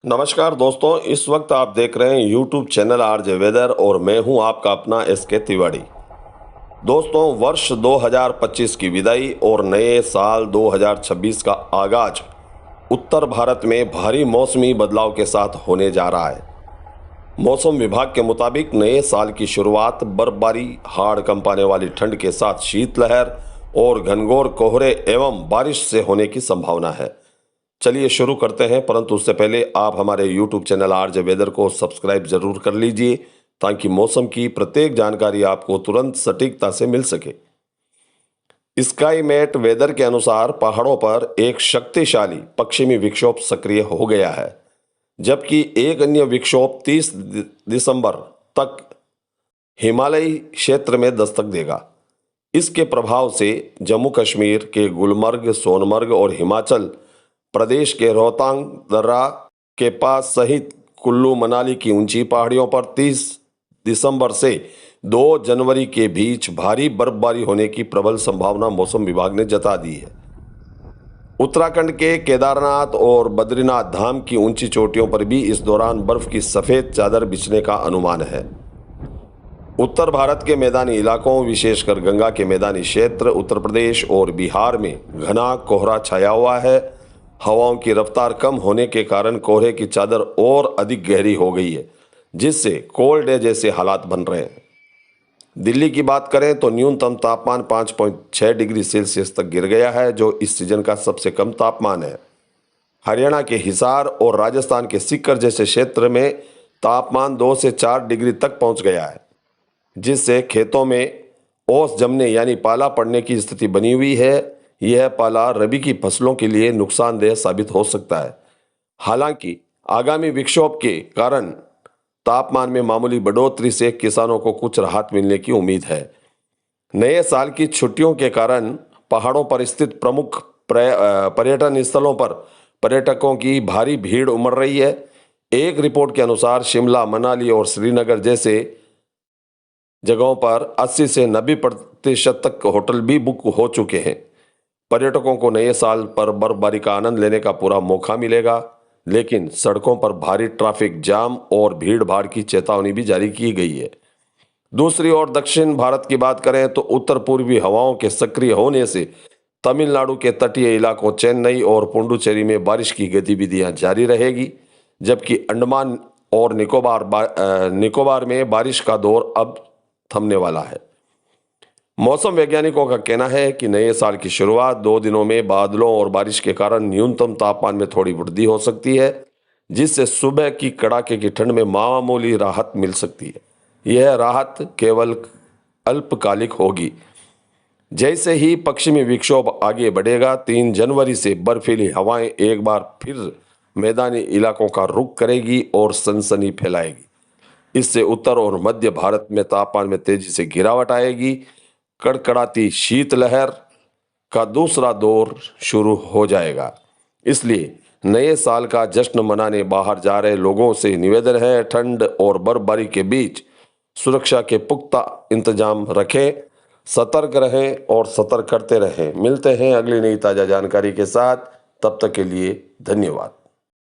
नमस्कार दोस्तों, इस वक्त आप देख रहे हैं यूट्यूब चैनल आरजे वेदर और मैं हूं आपका अपना एसके तिवारी। दोस्तों, वर्ष 2025 की विदाई और नए साल 2026 का आगाज उत्तर भारत में भारी मौसमी बदलाव के साथ होने जा रहा है। मौसम विभाग के मुताबिक नए साल की शुरुआत बर्फबारी, हाड़ कंपाने वाली ठंड के साथ शीतलहर और घनघोर कोहरे एवं बारिश से होने की संभावना है। चलिए शुरू करते हैं, परंतु उससे पहले आप हमारे यूट्यूब चैनल आरजे वेदर को सब्सक्राइब जरूर कर लीजिए ताकि मौसम की प्रत्येक जानकारी आपको तुरंत सटीकता से मिल सके। स्काई मैट वेदर के अनुसार पहाड़ों पर एक शक्तिशाली पश्चिमी विक्षोभ सक्रिय हो गया है, जबकि एक अन्य विक्षोभ 30 दिसंबर तक हिमालयी क्षेत्र में दस्तक देगा। इसके प्रभाव से जम्मू कश्मीर के गुलमर्ग, सोनमर्ग और हिमाचल प्रदेश के रोहतांग दर्रा के पास सहित कुल्लू मनाली की ऊंची पहाड़ियों पर 30 दिसंबर से 2 जनवरी के बीच भारी बर्फबारी होने की प्रबल संभावना मौसम विभाग ने जता दी है। उत्तराखंड के केदारनाथ और बद्रीनाथ धाम की ऊंची चोटियों पर भी इस दौरान बर्फ की सफेद चादर बिछने का अनुमान है। उत्तर भारत के मैदानी इलाकों, विशेषकर गंगा के मैदानी क्षेत्र, उत्तर प्रदेश और बिहार में घना कोहरा छाया हुआ है। हवाओं की रफ्तार कम होने के कारण कोहरे की चादर और अधिक गहरी हो गई है, जिससे कोल्ड डे जैसे हालात बन रहे हैं। दिल्ली की बात करें तो न्यूनतम तापमान 5.6 डिग्री सेल्सियस तक गिर गया है, जो इस सीजन का सबसे कम तापमान है। हरियाणा के हिसार और राजस्थान के सीकर जैसे क्षेत्र में तापमान 2 से 4 डिग्री तक पहुंच गया है, जिससे खेतों में ओस जमने यानी पाला पड़ने की स्थिति बनी हुई है। यह पाला रबी की फसलों के लिए नुकसानदेह साबित हो सकता है। हालांकि आगामी विक्षोभ के कारण तापमान में मामूली बढ़ोतरी से किसानों को कुछ राहत मिलने की उम्मीद है। नए साल की छुट्टियों के कारण पहाड़ों पर स्थित प्रमुख पर्यटन स्थलों पर पर्यटकों की भारी भीड़ उमड़ रही है। एक रिपोर्ट के अनुसार शिमला, मनाली और श्रीनगर जैसे जगहों पर 80 से 90% तक होटल भी बुक हो चुके हैं। पर्यटकों को नए साल पर बर्फबारी का आनंद लेने का पूरा मौका मिलेगा, लेकिन सड़कों पर भारी ट्रैफिक जाम और भीड़ भाड़ की चेतावनी भी जारी की गई है। दूसरी ओर दक्षिण भारत की बात करें तो उत्तर पूर्वी हवाओं के सक्रिय होने से तमिलनाडु के तटीय इलाकों चेन्नई और पुडुचेरी में बारिश की गतिविधियां जारी रहेगी, जबकि अंडमान और निकोबार में बारिश का दौर अब थमने वाला है। मौसम वैज्ञानिकों का कहना है कि नए साल की शुरुआत 2 दिनों में बादलों और बारिश के कारण न्यूनतम तापमान में थोड़ी वृद्धि हो सकती है, जिससे सुबह की कड़ाके की ठंड में मामूली राहत मिल सकती है। यह राहत केवल अल्पकालिक होगी। जैसे ही पश्चिमी विक्षोभ आगे बढ़ेगा, 3 जनवरी से बर्फीली हवाएं एक बार फिर मैदानी इलाकों का रुख करेगी और सनसनी फैलाएगी। इससे उत्तर और मध्य भारत में तापमान में तेजी से गिरावट आएगी। कड़कड़ाती शीतलहर का दूसरा दौर शुरू हो जाएगा। इसलिए नए साल का जश्न मनाने बाहर जा रहे लोगों से निवेदन है, ठंड और बर्फबारी के बीच सुरक्षा के पुख्ता इंतजाम रखें, सतर्क रहें और सतर्क करते रहें। मिलते हैं अगली नई ताज़ा जानकारी के साथ, तब तक के लिए धन्यवाद।